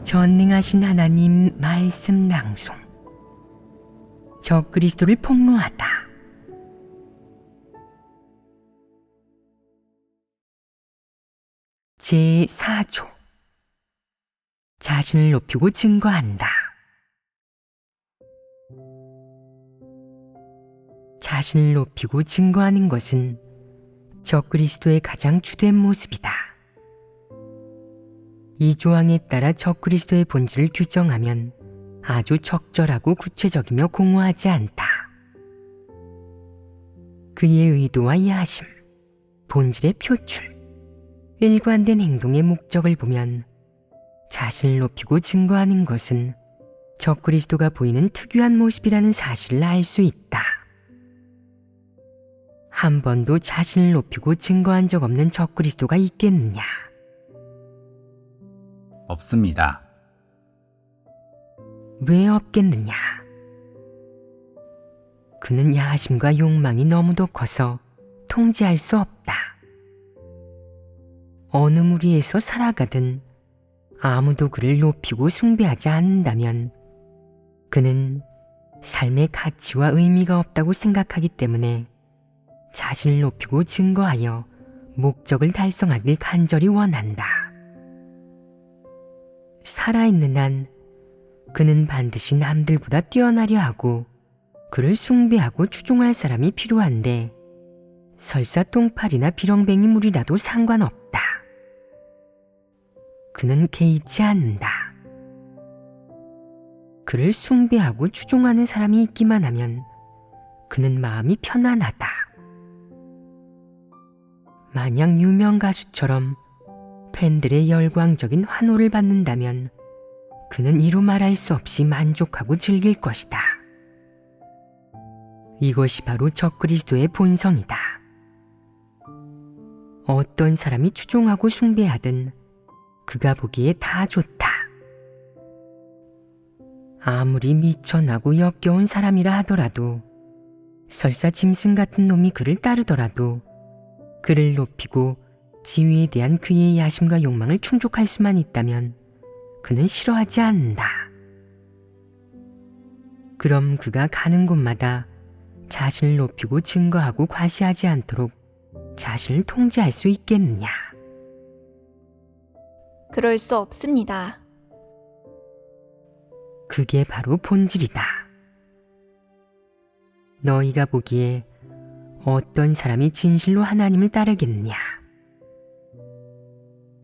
전능하신 하나님 말씀 낭송. 적그리스도를 폭로하다. 제4조. 자신을 높이고 증거한다. 자신을 높이고 증거하는 것은 적그리스도의 가장 주된 모습이다. 이 조항에 따라 적그리스도의 본질을 규정하면 아주 적절하고 구체적이며 공허하지 않다. 그의 의도와 야심, 본질의 표출, 일관된 행동의 목적을 보면 자신을 높이고 증거하는 것은 적그리스도가 보이는 특유한 모습이라는 사실을 알 수 있다. 한 번도 자신을 높이고 증거한 적 없는 적그리스도가 있겠느냐? 없습니다. 왜 없겠느냐? 그는 야심과 욕망이 너무도 커서 통제할 수 없다. 어느 무리에서 살아가든 아무도 그를 높이고 숭배하지 않는다면 그는 삶의 가치와 의미가 없다고 생각하기 때문에 자신을 높이고 증거하여 목적을 달성하길 간절히 원한다. 살아있는 한 그는 반드시 남들보다 뛰어나려 하고 그를 숭배하고 추종할 사람이 필요한데 설사 똥파리나 비렁뱅이 물이라도 상관없다. 그는 개의치 않는다. 그를 숭배하고 추종하는 사람이 있기만 하면 그는 마음이 편안하다. 만약 유명 가수처럼 팬들의 열광적인 환호를 받는다면 그는 이루 말할 수 없이 만족하고 즐길 것이다. 이것이 바로 적그리스도의 본성이다. 어떤 사람이 추종하고 숭배하든 그가 보기에 다 좋다. 아무리 미천하고 역겨운 사람이라 하더라도 설사 짐승 같은 놈이 그를 따르더라도 그를 높이고 지위에 대한 그의 야심과 욕망을 충족할 수만 있다면 그는 싫어하지 않는다. 그럼 그가 가는 곳마다 자신을 높이고 증거하고 과시하지 않도록 자신을 통제할 수 있겠느냐? 그럴 수 없습니다. 그게 바로 본질이다. 너희가 보기에 어떤 사람이 진실로 하나님을 따르겠느냐?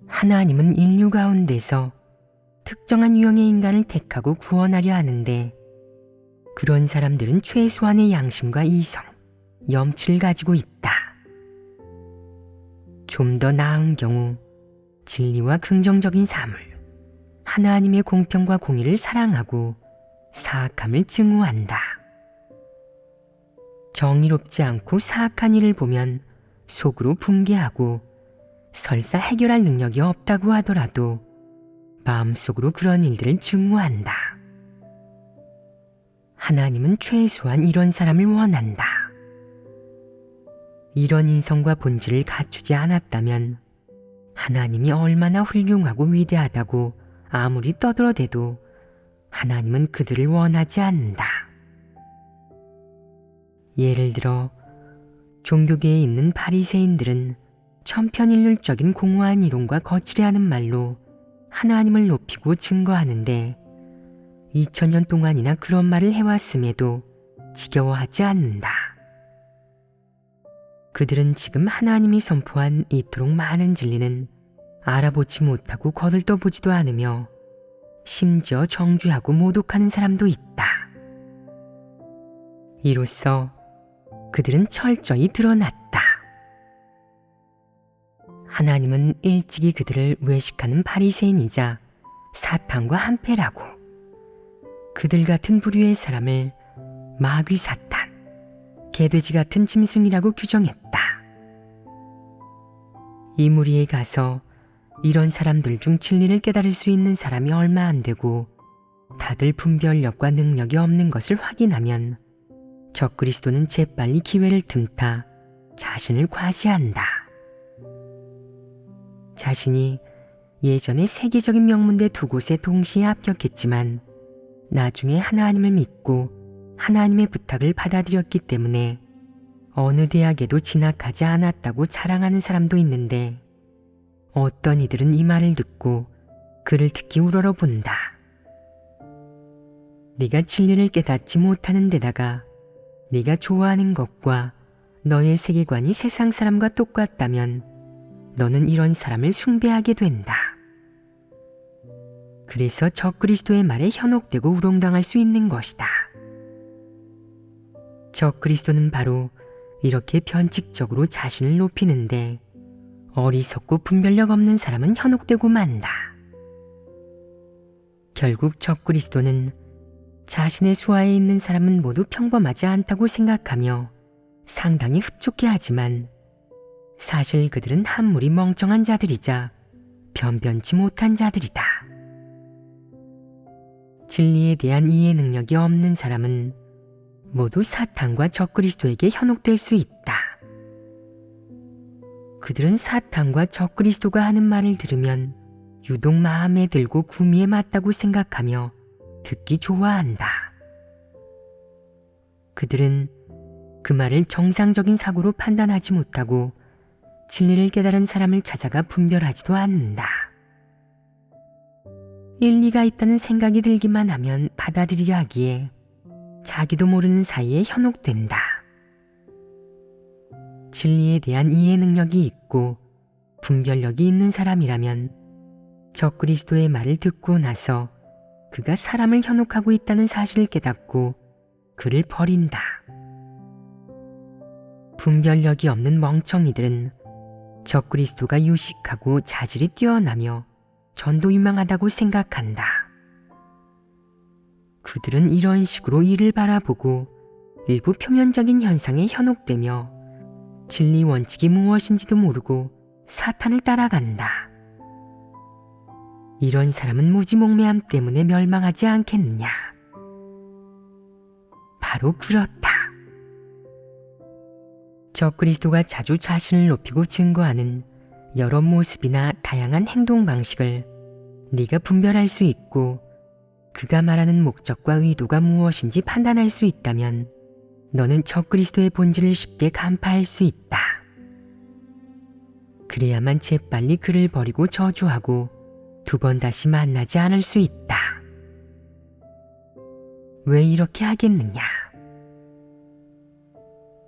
하나님은 인류 가운데서 특정한 유형의 인간을 택하고 구원하려 하는데 그런 사람들은 최소한의 양심과 이성, 염치를 가지고 있다. 좀 더 나은 경우 진리와 긍정적인 사물, 하나님의 공평과 공의를 사랑하고 사악함을 증오한다. 정의롭지 않고 사악한 일을 보면 속으로 붕괴하고 설사 해결할 능력이 없다고 하더라도 마음속으로 그런 일들을 증오한다. 하나님은 최소한 이런 사람을 원한다. 이런 인성과 본질을 갖추지 않았다면 하나님이 얼마나 훌륭하고 위대하다고 아무리 떠들어대도 하나님은 그들을 원하지 않는다. 예를 들어 종교계에 있는 바리새인들은 천편일률적인 공허한 이론과 거칠해하는 말로 하나님을 높이고 증거하는데 2000년 동안이나 그런 말을 해왔음에도 지겨워하지 않는다. 그들은 지금 하나님이 선포한 이토록 많은 진리는 알아보지 못하고 거들떠보지도 않으며 심지어 정죄하고 모독하는 사람도 있다. 이로써 그들은 철저히 드러났다. 하나님은 일찍이 그들을 외식하는 바리새인이자 사탄과 한패라고 그들 같은 부류의 사람을 마귀 사탄, 개돼지 같은 짐승이라고 규정했다. 이 무리에 가서 이런 사람들 중 진리를 깨달을 수 있는 사람이 얼마 안 되고 다들 분별력과 능력이 없는 것을 확인하면 적그리스도는 재빨리 기회를 틈타 자신을 과시한다. 자신이 예전에 세계적인 명문대 2곳에 동시에 합격했지만 나중에 하나님을 믿고 하나님의 부탁을 받아들였기 때문에 어느 대학에도 진학하지 않았다고 자랑하는 사람도 있는데 어떤 이들은 이 말을 듣고 그를 듣기 우러러 본다. 네가 진리를 깨닫지 못하는 데다가 네가 좋아하는 것과 너의 세계관이 세상 사람과 똑같다면 너는 이런 사람을 숭배하게 된다. 그래서 적그리스도의 말에 현혹되고 우롱당할 수 있는 것이다. 적그리스도는 바로 이렇게 변칙적으로 자신을 높이는데 어리석고 분별력 없는 사람은 현혹되고 만다. 결국 적그리스도는 자신의 수하에 있는 사람은 모두 평범하지 않다고 생각하며 상당히 흡족해하지만 사실 그들은 한물이 멍청한 자들이자 변변치 못한 자들이다. 진리에 대한 이해 능력이 없는 사람은 모두 사탄과 적그리스도에게 현혹될 수 있다. 그들은 사탄과 적그리스도가 하는 말을 들으면 유독 마음에 들고 구미에 맞다고 생각하며 듣기 좋아한다. 그들은 그 말을 정상적인 사고로 판단하지 못하고 진리를 깨달은 사람을 찾아가 분별하지도 않는다. 일리가 있다는 생각이 들기만 하면 받아들이려 하기에 자기도 모르는 사이에 현혹된다. 진리에 대한 이해 능력이 있고 분별력이 있는 사람이라면 적그리스도의 말을 듣고 나서 그가 사람을 현혹하고 있다는 사실을 깨닫고 그를 버린다. 분별력이 없는 멍청이들은 적그리스도가 유식하고 자질이 뛰어나며 전도유망하다고 생각한다. 그들은 이런 식으로 이를 바라보고 일부 표면적인 현상에 현혹되며 진리 원칙이 무엇인지도 모르고 사탄을 따라간다. 이런 사람은 무지몽매함 때문에 멸망하지 않겠느냐? 바로 그렇다. 적그리스도가 자주 자신을 높이고 증거하는 여러 모습이나 다양한 행동 방식을 네가 분별할 수 있고 그가 말하는 목적과 의도가 무엇인지 판단할 수 있다면 너는 적그리스도의 본질을 쉽게 간파할 수 있다. 그래야만 재빨리 그를 버리고 저주하고 2번 다시 만나지 않을 수 있다. 왜 이렇게 하겠느냐?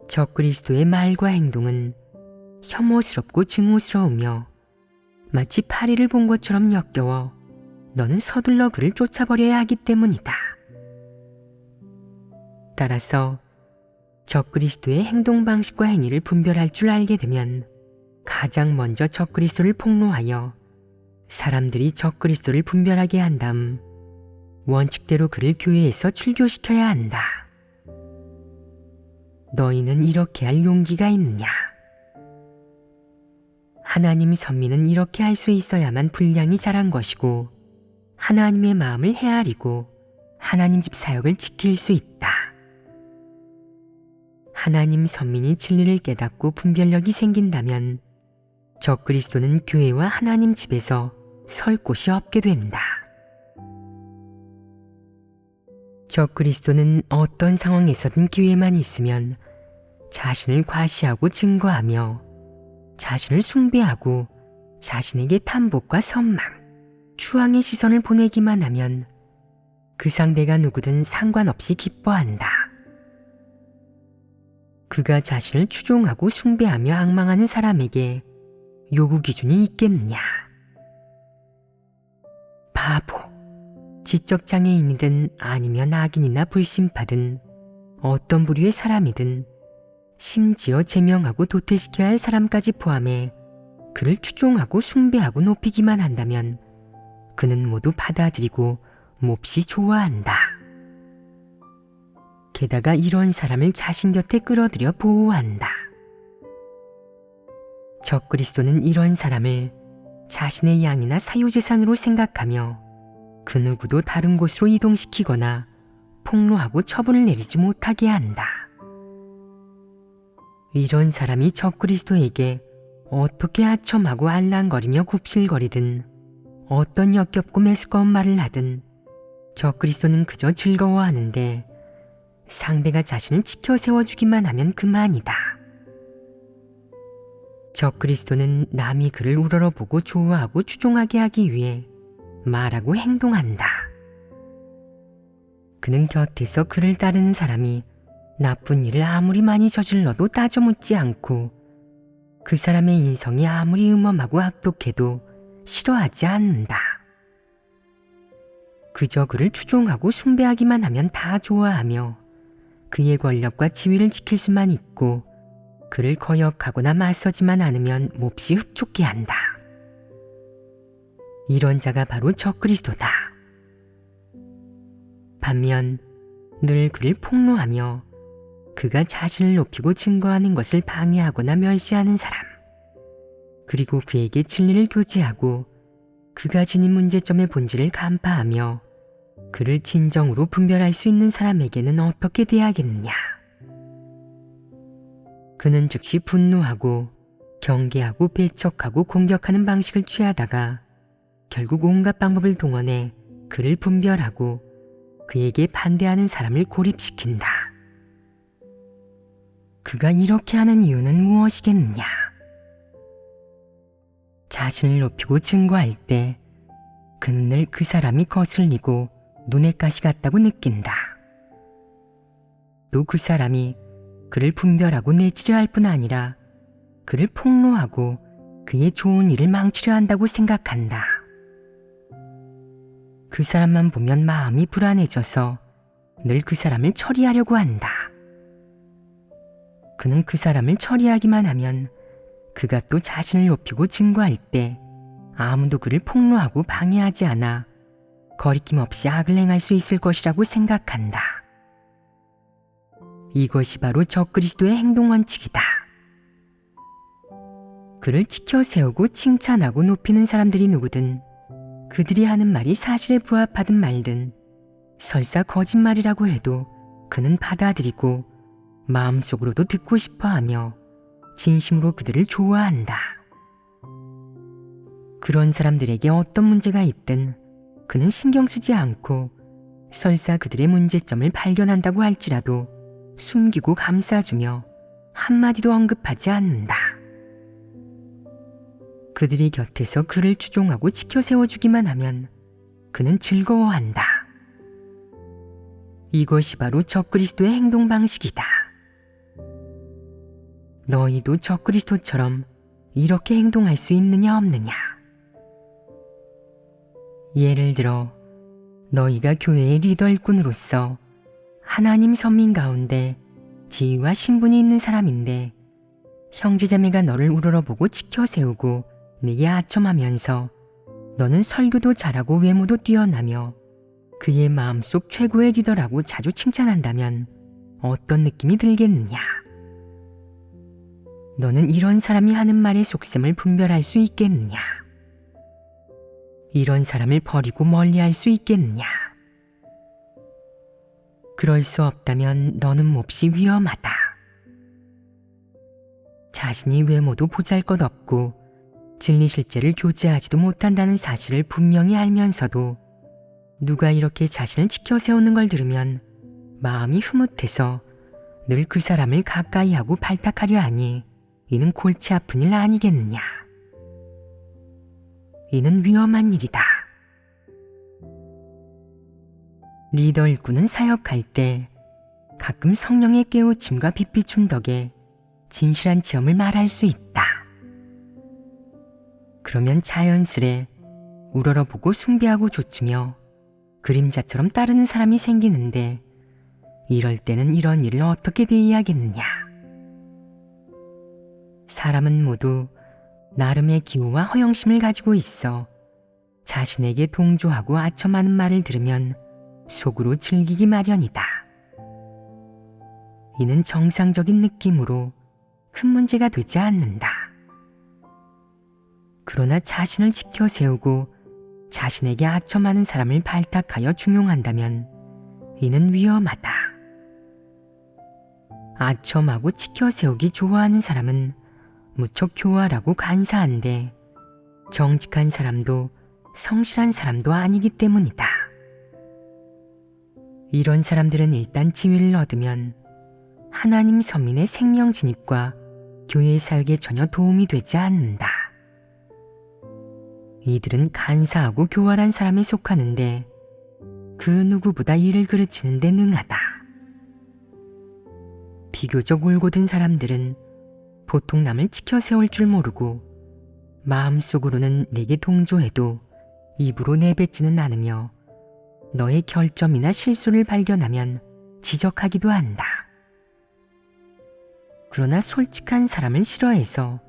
적그리스도의 말과 행동은 혐오스럽고 증오스러우며 마치 파리를 본 것처럼 역겨워 너는 서둘러 그를 쫓아버려야 하기 때문이다. 따라서 적그리스도의 행동 방식과 행위를 분별할 줄 알게 되면 가장 먼저 적그리스도를 폭로하여 사람들이 적그리스도를 분별하게 한 다음 원칙대로 그를 교회에서 출교시켜야 한다. 너희는 이렇게 할 용기가 있느냐? 하나님 선민은 이렇게 할 수 있어야만 분량이 자란 것이고 하나님의 마음을 헤아리고 하나님 집 사역을 지킬 수 있다. 하나님 선민이 진리를 깨닫고 분별력이 생긴다면 적그리스도는 교회와 하나님 집에서 설 곳이 없게 된다. 적그리스도는 어떤 상황에서든 기회만 있으면 자신을 과시하고 증거하며 자신을 숭배하고 자신에게 탐복과 선망, 추앙의 시선을 보내기만 하면 그 상대가 누구든 상관없이 기뻐한다. 그가 자신을 추종하고 숭배하며 앙망하는 사람에게 요구 기준이 있겠느냐? 바보, 지적장애인이든 아니면 악인이나 불신파든 어떤 부류의 사람이든 심지어 제명하고 도태시켜야 할 사람까지 포함해 그를 추종하고 숭배하고 높이기만 한다면 그는 모두 받아들이고 몹시 좋아한다. 게다가 이런 사람을 자신 곁에 끌어들여 보호한다. 적그리스도는 이런 사람을 자신의 양이나 사유재산으로 생각하며 그 누구도 다른 곳으로 이동시키거나 폭로하고 처분을 내리지 못하게 한다. 이런 사람이 적그리스도에게 어떻게 하첨하고 알랑거리며 굽실거리든 어떤 역겹고 매스꺼운 말을 하든 적그리스도는 그저 즐거워하는데 상대가 자신을 치켜 세워주기만 하면 그만이다. 적그리스도는 남이 그를 우러러보고 좋아하고 추종하게 하기 위해 말하고 행동한다. 그는 곁에서 그를 따르는 사람이 나쁜 일을 아무리 많이 저질러도 따져 묻지 않고 그 사람의 인성이 아무리 음험하고 악독해도 싫어하지 않는다. 그저 그를 추종하고 숭배하기만 하면 다 좋아하며 그의 권력과 지위를 지킬 수만 있고 그를 거역하거나 맞서지만 않으면 몹시 흡족해 한다. 이런 자가 바로 적그리스도다. 반면 늘 그를 폭로하며 그가 자신을 높이고 증거하는 것을 방해하거나 멸시하는 사람, 그리고 그에게 진리를 교제하고 그가 지닌 문제점의 본질을 간파하며 그를 진정으로 분별할 수 있는 사람에게는 어떻게 대하겠느냐. 그는 즉시 분노하고 경계하고 배척하고 공격하는 방식을 취하다가 결국 온갖 방법을 동원해 그를 분별하고 그에게 반대하는 사람을 고립시킨다. 그가 이렇게 하는 이유는 무엇이겠느냐? 자신을 높이고 증거할 때 그는 늘 그 사람이 거슬리고 눈에 가시 같다고 느낀다. 또 그 사람이 그를 분별하고 내치려 할 뿐 아니라 그를 폭로하고 그의 좋은 일을 망치려 한다고 생각한다. 그 사람만 보면 마음이 불안해져서 늘 그 사람을 처리하려고 한다. 그는 그 사람을 처리하기만 하면 그가 또 자신을 높이고 증거할 때 아무도 그를 폭로하고 방해하지 않아 거리낌 없이 악을 행할 수 있을 것이라고 생각한다. 이것이 바로 적그리스도의 행동 원칙이다. 그를 치켜 세우고 칭찬하고 높이는 사람들이 누구든 그들이 하는 말이 사실에 부합하든 말든 설사 거짓말이라고 해도 그는 받아들이고 마음속으로도 듣고 싶어하며 진심으로 그들을 좋아한다. 그런 사람들에게 어떤 문제가 있든 그는 신경 쓰지 않고 설사 그들의 문제점을 발견한다고 할지라도 숨기고 감싸주며 한마디도 언급하지 않는다. 그들이 곁에서 그를 추종하고 치켜 세워주기만 하면 그는 즐거워한다. 이것이 바로 적그리스도의 행동 방식이다. 너희도 적그리스도처럼 이렇게 행동할 수 있느냐 없느냐? 예를 들어 너희가 교회의 리더 일꾼으로서 하나님 선민 가운데 지위와 신분이 있는 사람인데 형제자매가 너를 우러러보고 치켜 세우고 네게 아첨하면서 너는 설교도 잘하고 외모도 뛰어나며 그의 마음속 최고의 리더라고 자주 칭찬한다면 어떤 느낌이 들겠느냐? 너는 이런 사람이 하는 말의 속셈을 분별할 수 있겠느냐? 이런 사람을 버리고 멀리할 수 있겠느냐? 그럴 수 없다면 너는 몹시 위험하다. 자신이 외모도 보잘것없고 진리 실제를 교제하지도 못한다는 사실을 분명히 알면서도 누가 이렇게 자신을 치켜 세우는 걸 들으면 마음이 흐뭇해서 늘 그 사람을 가까이 하고 발탁하려 하니 이는 골치 아픈 일 아니겠느냐. 이는 위험한 일이다. 리더 일꾼은 사역할 때 가끔 성령의 깨우침과 빛비춤 덕에 진실한 체험을 말할 수 있다. 그러면 자연스레 우러러보고 숭배하고 좇으며 그림자처럼 따르는 사람이 생기는데 이럴 때는 이런 일을 어떻게 대해야겠느냐. 사람은 모두 나름의 기호와 허영심을 가지고 있어 자신에게 동조하고 아첨하는 말을 들으면 속으로 즐기기 마련이다. 이는 정상적인 느낌으로 큰 문제가 되지 않는다. 그러나 자신을 지켜 세우고 자신에게 아첨하는 사람을 발탁하여 중용한다면 이는 위험하다. 아첨하고 지켜 세우기 좋아하는 사람은 무척 교활하고 간사한데 정직한 사람도 성실한 사람도 아니기 때문이다. 이런 사람들은 일단 지위를 얻으면 하나님 선민의 생명 진입과 교회 사역에 전혀 도움이 되지 않는다. 이들은 간사하고 교활한 사람에 속하는데 그 누구보다 일을 그르치는 데 능하다. 비교적 올곧은 사람들은 보통 남을 지켜 세울 줄 모르고 마음속으로는 내게 동조해도 입으로 내뱉지는 않으며 너의 결점이나 실수를 발견하면 지적하기도 한다. 그러나 솔직한 사람을 싫어해서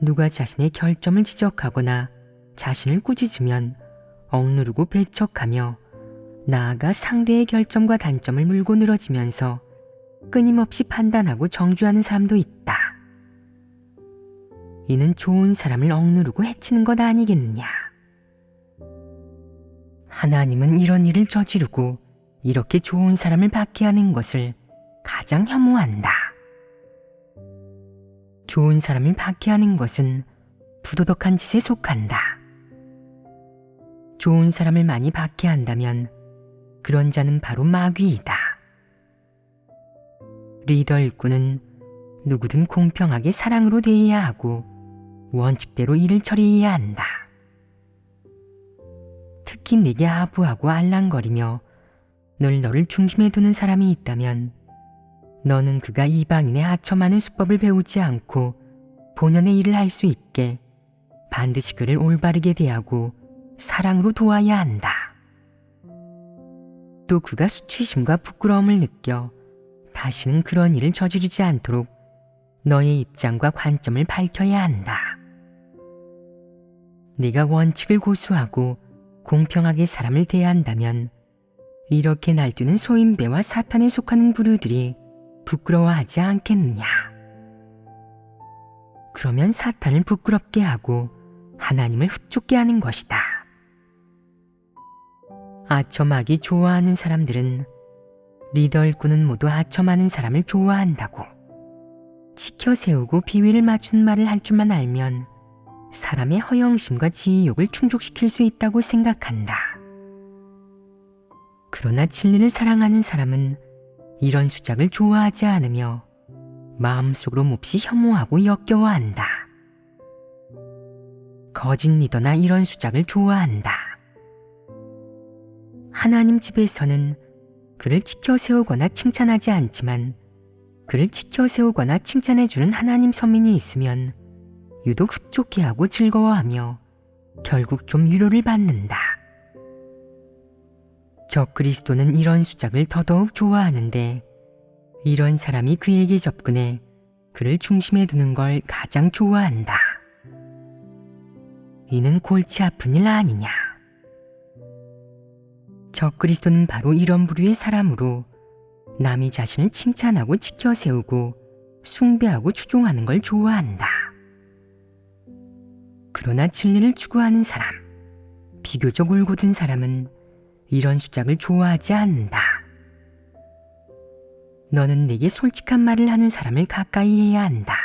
누가 자신의 결점을 지적하거나 자신을 꾸짖으면 억누르고 배척하며 나아가 상대의 결점과 단점을 물고 늘어지면서 끊임없이 판단하고 정죄하는 사람도 있다. 이는 좋은 사람을 억누르고 해치는 것 아니겠느냐. 하나님은 이런 일을 저지르고 이렇게 좋은 사람을 박해하는 것을 가장 혐오한다. 좋은 사람을 박해하는 것은 부도덕한 짓에 속한다. 좋은 사람을 많이 박해한다면 그런 자는 바로 마귀이다. 리더 일꾼은 누구든 공평하게 사랑으로 대해야 하고 원칙대로 일을 처리해야 한다. 특히 내게 아부하고 알랑거리며 늘 너를 중심에 두는 사람이 있다면 너는 그가 이방인의 하첨하는 수법을 배우지 않고 본연의 일을 할 수 있게 반드시 그를 올바르게 대하고 사랑으로 도와야 한다. 또 그가 수치심과 부끄러움을 느껴 다시는 그런 일을 저지르지 않도록 너의 입장과 관점을 밝혀야 한다. 네가 원칙을 고수하고 공평하게 사람을 대한다면 이렇게 날뛰는 소인배와 사탄에 속하는 부류들이 부끄러워하지 않겠느냐. 그러면 사탄을 부끄럽게 하고 하나님을 흡족게 하는 것이다. 아첨하기 좋아하는 사람들은 리더 일꾼은 모두 아첨하는 사람을 좋아한다고. 지켜 세우고 비위를 맞춘 말을 할 줄만 알면 사람의 허영심과 지의욕을 충족시킬 수 있다고 생각한다. 그러나 진리를 사랑하는 사람은 이런 수작을 좋아하지 않으며 마음속으로 몹시 혐오하고 역겨워한다. 거짓 리더나 이런 수작을 좋아한다. 하나님 집에서는 그를 지켜 세우거나 칭찬하지 않지만 그를 지켜 세우거나 칭찬해주는 하나님 선민이 있으면 유독 흡족해하고 즐거워하며 결국 좀 위로를 받는다. 적그리스도는 이런 수작을 더더욱 좋아하는데 이런 사람이 그에게 접근해 그를 중심에 두는 걸 가장 좋아한다. 이는 골치 아픈 일 아니냐. 적그리스도는 바로 이런 부류의 사람으로 남이 자신을 칭찬하고 지켜 세우고 숭배하고 추종하는 걸 좋아한다. 그러나 진리를 추구하는 사람, 비교적 올곧은 사람은 이런 수작을 좋아하지 않는다. 너는 내게 솔직한 말을 하는 사람을 가까이 해야 한다.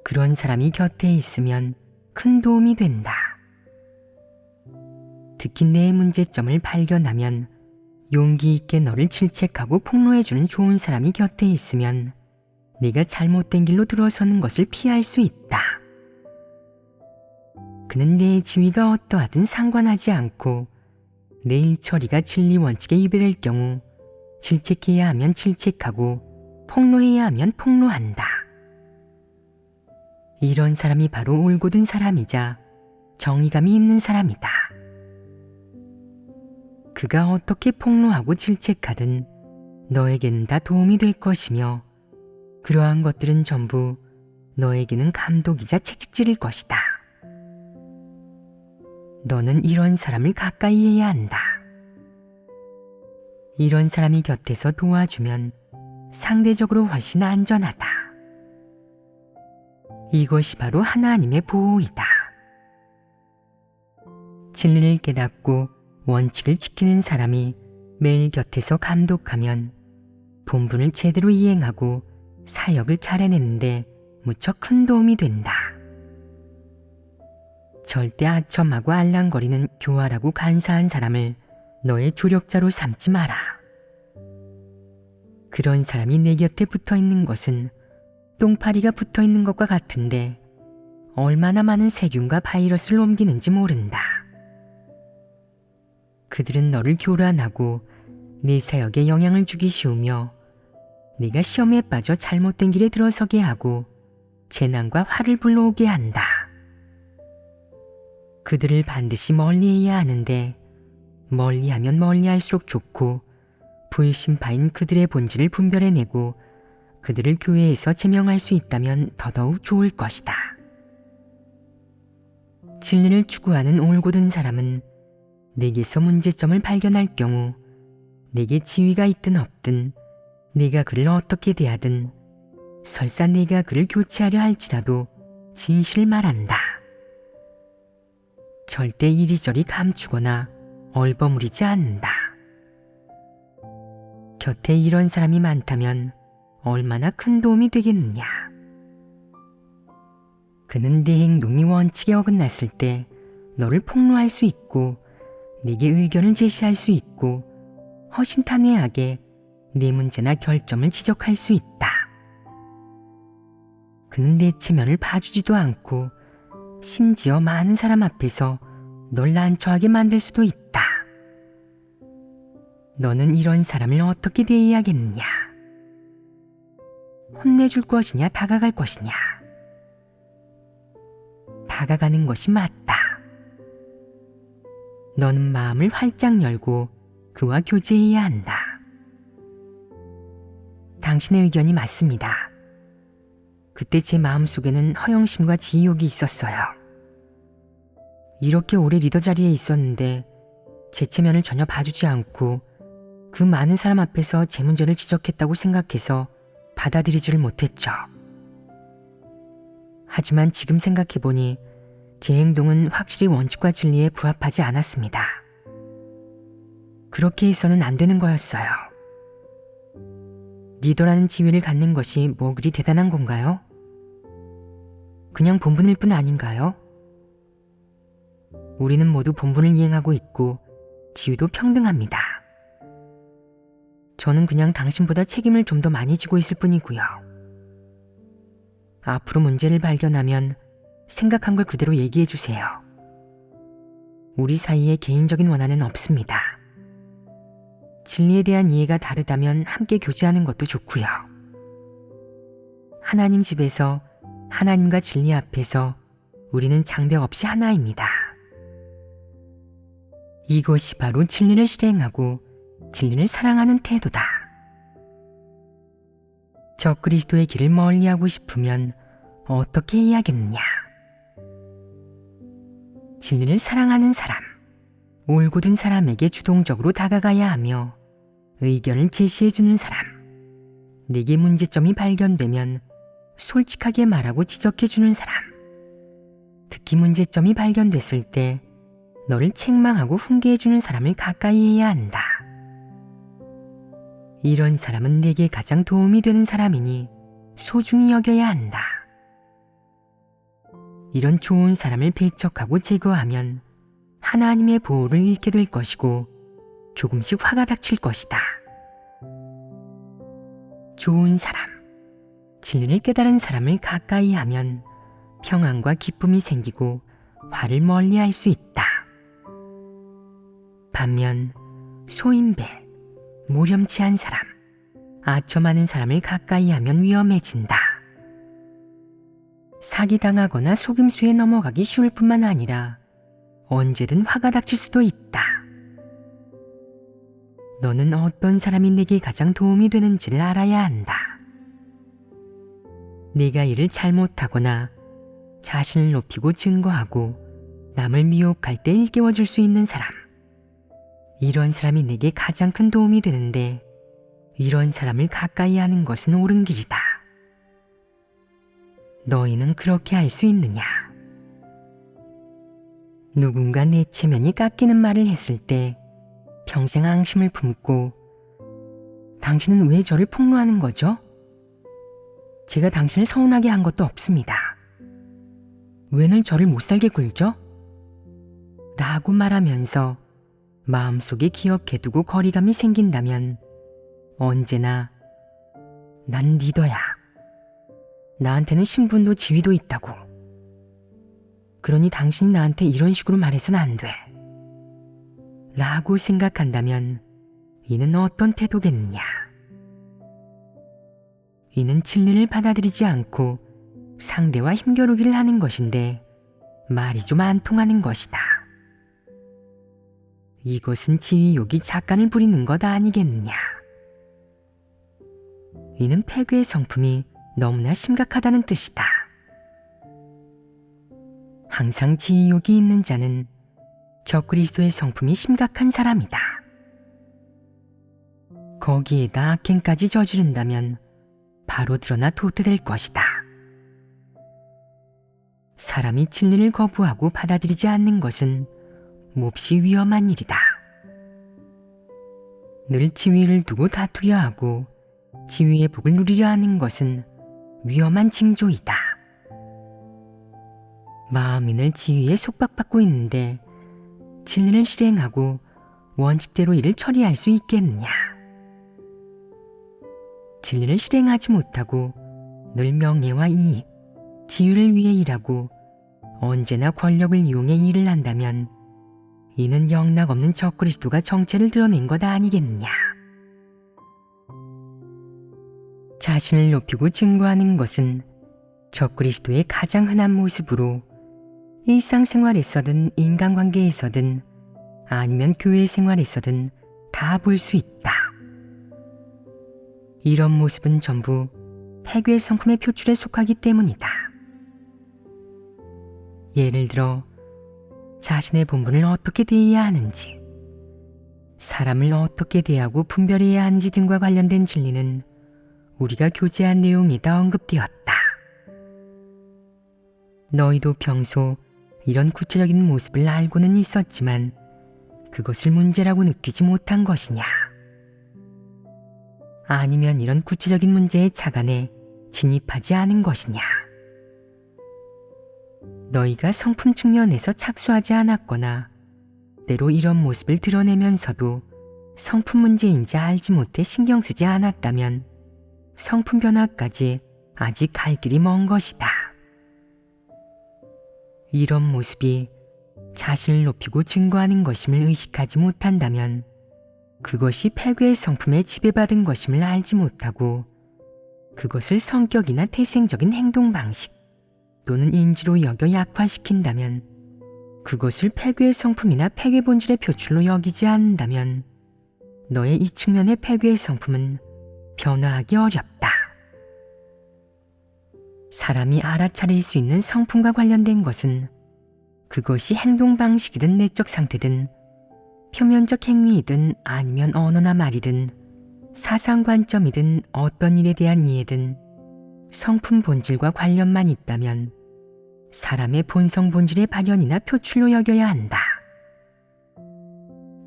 그런 사람이 곁에 있으면 큰 도움이 된다. 특히 내 문제점을 발견하면 용기 있게 너를 질책하고 폭로해주는 좋은 사람이 곁에 있으면 네가 잘못된 길로 들어서는 것을 피할 수 있다. 그는 내 지위가 어떠하든 상관하지 않고 내 일처리가 진리 원칙에 위배될 경우 질책해야 하면 질책하고 폭로해야 하면 폭로한다. 이런 사람이 바로 올곧은 사람이자 정의감이 있는 사람이다. 그가 어떻게 폭로하고 질책하든 너에게는 다 도움이 될 것이며 그러한 것들은 전부 너에게는 감독이자 채찍질일 것이다. 너는 이런 사람을 가까이 해야 한다. 이런 사람이 곁에서 도와주면 상대적으로 훨씬 안전하다. 이것이 바로 하나님의 보호이다. 진리를 깨닫고 원칙을 지키는 사람이 매일 곁에서 감독하면 본분을 제대로 이행하고 사역을 잘 해내는데 무척 큰 도움이 된다. 절대 아첨하고 알랑거리는 교활하고 간사한 사람을 너의 조력자로 삼지 마라. 그런 사람이 내 곁에 붙어 있는 것은 똥파리가 붙어 있는 것과 같은데 얼마나 많은 세균과 바이러스를 옮기는지 모른다. 그들은 너를 교란하고 내 사역에 영향을 주기 쉬우며 네가 시험에 빠져 잘못된 길에 들어서게 하고 재난과 화를 불러오게 한다. 그들을 반드시 멀리해야 하는데 멀리하면 멀리할수록 좋고 불신파인 그들의 본질을 분별해내고 그들을 교회에서 제명할 수 있다면 더더욱 좋을 것이다. 진리를 추구하는 올곧은 사람은 내게서 문제점을 발견할 경우 내게 지위가 있든 없든 네가 그를 어떻게 대하든 설사 네가 그를 교체하려 할지라도 진실을 말한다. 절대 이리저리 감추거나 얼버무리지 않는다. 곁에 이런 사람이 많다면 얼마나 큰 도움이 되겠느냐. 그는 네 행동이 원칙에 어긋났을 때 너를 폭로할 수 있고 네게 의견을 제시할 수 있고 허심탄회하게 네 문제나 결점을 지적할 수 있다. 그는 내 체면을 봐주지도 않고 심지어 많은 사람 앞에서 널 난처하게 만들 수도 있다. 너는 이런 사람을 어떻게 대해야겠느냐? 혼내줄 것이냐 다가갈 것이냐? 다가가는 것이 맞다. 너는 마음을 활짝 열고 그와 교제해야 한다. 당신의 의견이 맞습니다. 그때 제 마음속에는 허영심과 지욕이 있었어요. 이렇게 오래 리더 자리에 있었는데 제 체면을 전혀 봐주지 않고 그 많은 사람 앞에서 제 문제를 지적했다고 생각해서 받아들이지를 못했죠. 하지만 지금 생각해보니 제 행동은 확실히 원칙과 진리에 부합하지 않았습니다. 그렇게 해서는 안 되는 거였어요. 리더라는 지위를 갖는 것이 뭐 그리 대단한 건가요? 그냥 본분일 뿐 아닌가요? 우리는 모두 본분을 이행하고 있고 지위도 평등합니다. 저는 그냥 당신보다 책임을 좀 더 많이 지고 있을 뿐이고요. 앞으로 문제를 발견하면 생각한 걸 그대로 얘기해 주세요. 우리 사이에 개인적인 원한은 없습니다. 진리에 대한 이해가 다르다면 함께 교제하는 것도 좋고요. 하나님 집에서 하나님과 진리 앞에서 우리는 장벽 없이 하나입니다. 이것이 바로 진리를 실행하고 진리를 사랑하는 태도다. 적그리스도의 길을 멀리하고 싶으면 어떻게 해야겠느냐? 진리를 사랑하는 사람, 올곧은 사람에게 주동적으로 다가가야 하며 의견을 제시해주는 사람, 내게 문제점이 발견되면 솔직하게 말하고 지적해주는 사람, 특히 문제점이 발견됐을 때 너를 책망하고 훈계해주는 사람을 가까이 해야 한다. 이런 사람은 내게 가장 도움이 되는 사람이니 소중히 여겨야 한다. 이런 좋은 사람을 배척하고 제거하면 하나님의 보호를 잃게 될 것이고 조금씩 화가 닥칠 것이다. 좋은 사람, 진리를 깨달은 사람을 가까이 하면 평안과 기쁨이 생기고 화를 멀리할 수 있다. 반면 소인배, 모렴치한 사람, 아첨하는 사람을 가까이 하면 위험해진다. 사기당하거나 속임수에 넘어가기 쉬울 뿐만 아니라 언제든 화가 닥칠 수도 있다. 너는 어떤 사람이 내게 가장 도움이 되는지를 알아야 한다. 네가 일을 잘못하거나 자신을 높이고 증거하고 남을 미혹할 때 일깨워줄 수 있는 사람, 이런 사람이 내게 가장 큰 도움이 되는데 이런 사람을 가까이 하는 것은 옳은 길이다. 너희는 그렇게 할 수 있느냐? 누군가 내 체면이 깎이는 말을 했을 때 평생 앙심을 품고 당신은 왜 저를 폭로하는 거죠? 제가 당신을 서운하게 한 것도 없습니다. 왜 늘 저를 못살게 굴죠? 라고 말하면서 마음속에 기억해두고 거리감이 생긴다면 언제나 난 리더야. 나한테는 신분도 지위도 있다고. 그러니 당신이 나한테 이런 식으로 말해서는 안 돼. 라고 생각한다면 이는 어떤 태도겠느냐. 이는 진리를 받아들이지 않고 상대와 힘겨루기를 하는 것인데 말이 좀 안 통하는 것이다. 이것은 지위욕이 작간을 부리는 것 아니겠느냐. 이는 폐괴의 성품이 너무나 심각하다는 뜻이다. 항상 지위욕이 있는 자는 적그리스도의 성품이 심각한 사람이다. 거기에다 악행까지 저지른다면 바로 드러나 도태될 것이다. 사람이 진리를 거부하고 받아들이지 않는 것은 몹시 위험한 일이다. 늘 지위를 두고 다투려 하고 지위의 복을 누리려 하는 것은 위험한 징조이다. 마음이 늘 지위에 속박받고 있는데 진리를 실행하고 원칙대로 일을 처리할 수 있겠느냐. 진리를 실행하지 못하고 늘 명예와 이익, 지위를 위해 일하고 언제나 권력을 이용해 일을 한다면 이는 영락없는 적그리스도가 정체를 드러낸 것 아니겠느냐. 자신을 높이고 증거하는 것은 적그리스도의 가장 흔한 모습으로 일상생활에서든 인간관계에서든 아니면 교회 생활에서든 다 볼 수 있다. 이런 모습은 전부 폐괴의 성품의 표출에 속하기 때문이다. 예를 들어 자신의 본분을 어떻게 대해야 하는지, 사람을 어떻게 대하고 분별해야 하는지 등과 관련된 진리는 우리가 교제한 내용에다 언급되었다. 너희도 평소 이런 구체적인 모습을 알고는 있었지만 그것을 문제라고 느끼지 못한 것이냐? 아니면 이런 구체적인 문제의 차관에 진입하지 않은 것이냐? 너희가 성품 측면에서 착수하지 않았거나 때로 이런 모습을 드러내면서도 성품 문제인지 알지 못해 신경 쓰지 않았다면 성품 변화까지 아직 갈 길이 먼 것이다. 이런 모습이 자신을 높이고 증거하는 것임을 의식하지 못한다면 그것이 폐괴의 성품에 지배받은 것임을 알지 못하고 그것을 성격이나 태생적인 행동 방식 또는 인지로 여겨 약화시킨다면 그것을 폐괴의 성품이나 폐괴 본질의 표출로 여기지 않는다면 너의 이 측면의 폐괴의 성품은 변화하기 어렵다. 사람이 알아차릴 수 있는 성품과 관련된 것은 그것이 행동 방식이든 내적 상태든 표면적 행위이든 아니면 언어나 말이든 사상 관점이든 어떤 일에 대한 이해든 성품 본질과 관련만 있다면 사람의 본성 본질의 발현이나 표출로 여겨야 한다.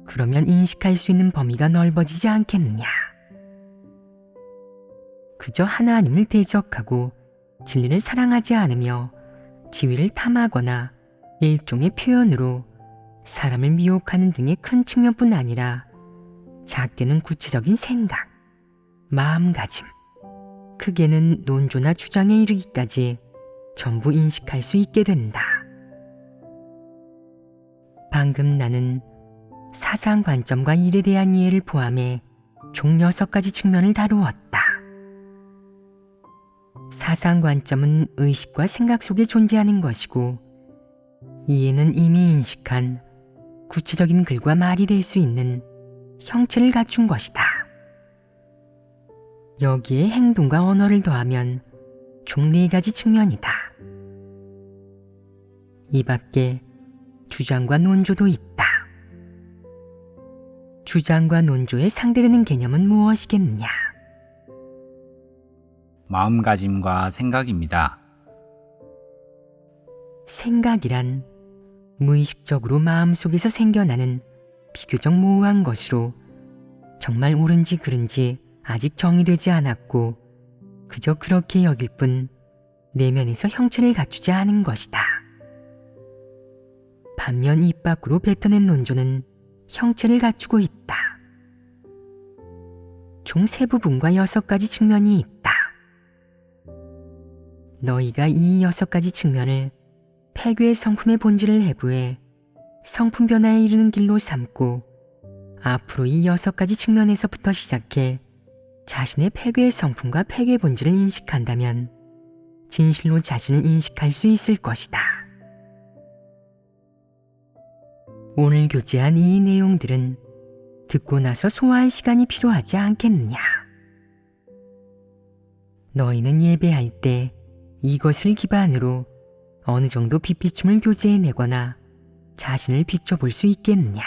그러면 인식할 수 있는 범위가 넓어지지 않겠느냐. 그저 하나님을 대적하고 진리를 사랑하지 않으며 지위를 탐하거나 일종의 표현으로 사람을 미혹하는 등의 큰 측면뿐 아니라 작게는 구체적인 생각, 마음가짐, 크게는 논조나 주장에 이르기까지 전부 인식할 수 있게 된다. 방금 나는 사상 관점과 일에 대한 이해를 포함해 총 6가지 측면을 다루었다. 사상 관점은 의식과 생각 속에 존재하는 것이고 이해는 이미 인식한 구체적인 글과 말이 될 수 있는 형체를 갖춘 것이다. 여기에 행동과 언어를 더하면 총 4가지 측면이다. 이 밖에 주장과 논조도 있다. 주장과 논조에 상대되는 개념은 무엇이겠느냐? 마음가짐과 생각입니다. 생각이란 무의식적으로 마음속에서 생겨나는 비교적 모호한 것으로 정말 옳은지 그른지 아직 정의되지 않았고 그저 그렇게 여길 뿐 내면에서 형체를 갖추지 않은 것이다. 반면 입 밖으로 뱉어낸 논조는 형체를 갖추고 있다. 총 3부분과 6가지 측면이 있다. 너희가 이 6가지 측면을 폐괴의 성품의 본질을 해부해 성품 변화에 이르는 길로 삼고 앞으로 이 6가지 측면에서부터 시작해 자신의 폐괴의 성품과 폐괴의 본질을 인식한다면 진실로 자신을 인식할 수 있을 것이다. 오늘 교제한 이 내용들은 듣고 나서 소화할 시간이 필요하지 않겠느냐? 너희는 예배할 때 이것을 기반으로 어느 정도 빛비춤을 교제해내거나 자신을 비춰볼 수 있겠느냐?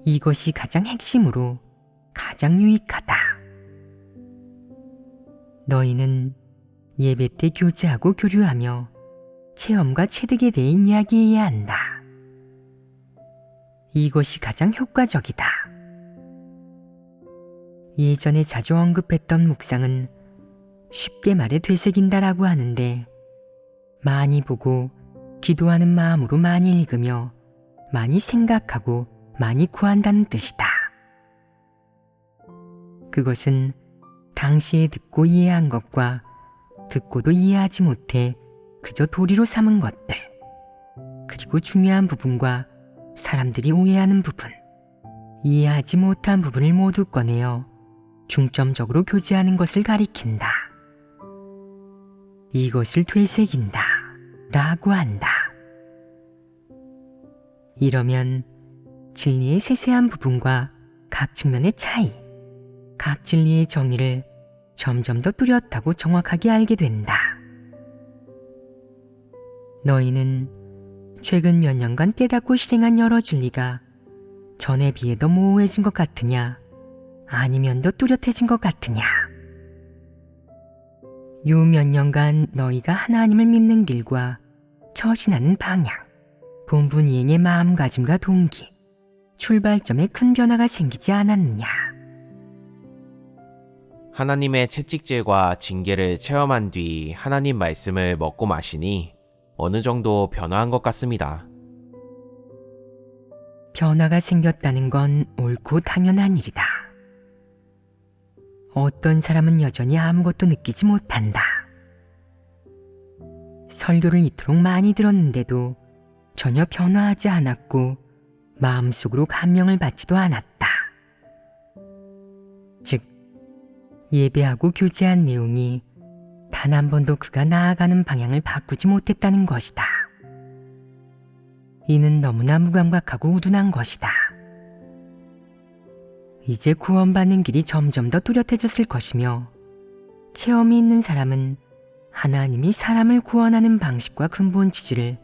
이것이 가장 핵심으로 가장 유익하다. 너희는 예배 때 교제하고 교류하며 체험과 체득에 대해 이야기해야 한다. 이것이 가장 효과적이다. 예전에 자주 언급했던 묵상은 쉽게 말해 되새긴다라고 하는데 많이 보고 기도하는 마음으로 많이 읽으며 많이 생각하고 많이 구한다는 뜻이다. 그것은 당시에 듣고 이해한 것과 듣고도 이해하지 못해 그저 도리로 삼은 것들, 그리고 중요한 부분과 사람들이 오해하는 부분, 이해하지 못한 부분을 모두 꺼내어 중점적으로 교제하는 것을 가리킨다. 이것을 되새긴다 라고 한다. 이러면 진리의 세세한 부분과 각 측면의 차이, 각 진리의 정의를 점점 더 뚜렷하고 정확하게 알게 된다. 너희는 최근 몇 년간 깨닫고 실행한 여러 진리가 전에 비해 더 모호해진 것 같으냐, 아니면 더 뚜렷해진 것 같으냐? 요 몇 년간 너희가 하나님을 믿는 길과 처신하는 방향, 본분 이행의 마음가짐과 동기, 출발점에 큰 변화가 생기지 않았느냐? 하나님의 채찍질과 징계를 체험한 뒤 하나님 말씀을 먹고 마시니 어느 정도 변화한 것 같습니다. 변화가 생겼다는 건 옳고 당연한 일이다. 어떤 사람은 여전히 아무것도 느끼지 못한다. 설교를 이토록 많이 들었는데도 전혀 변화하지 않았고 마음속으로 감명을 받지도 않았다. 즉, 예배하고 교제한 내용이 단 한 번도 그가 나아가는 방향을 바꾸지 못했다는 것이다. 이는 너무나 무감각하고 우둔한 것이다. 이제 구원받는 길이 점점 더 뚜렷해졌을 것이며 체험이 있는 사람은 하나님이 사람을 구원하는 방식과 근본 취지를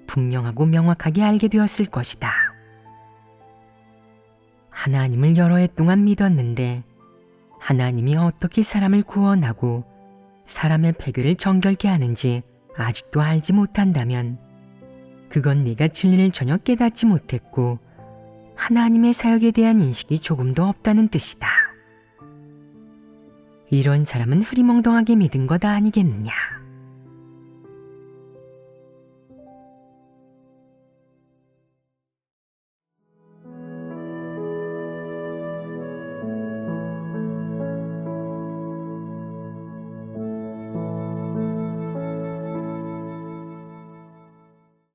분명하고 명확하게 알게 되었을 것이다. 하나님을 여러 해 동안 믿었는데 하나님이 어떻게 사람을 구원하고 사람의 폐괴를 정결케 하는지 아직도 알지 못한다면 그건 네가 진리를 전혀 깨닫지 못했고 하나님의 사역에 대한 인식이 조금도 없다는 뜻이다. 이런 사람은 흐리멍덩하게 믿은 것 아니겠느냐?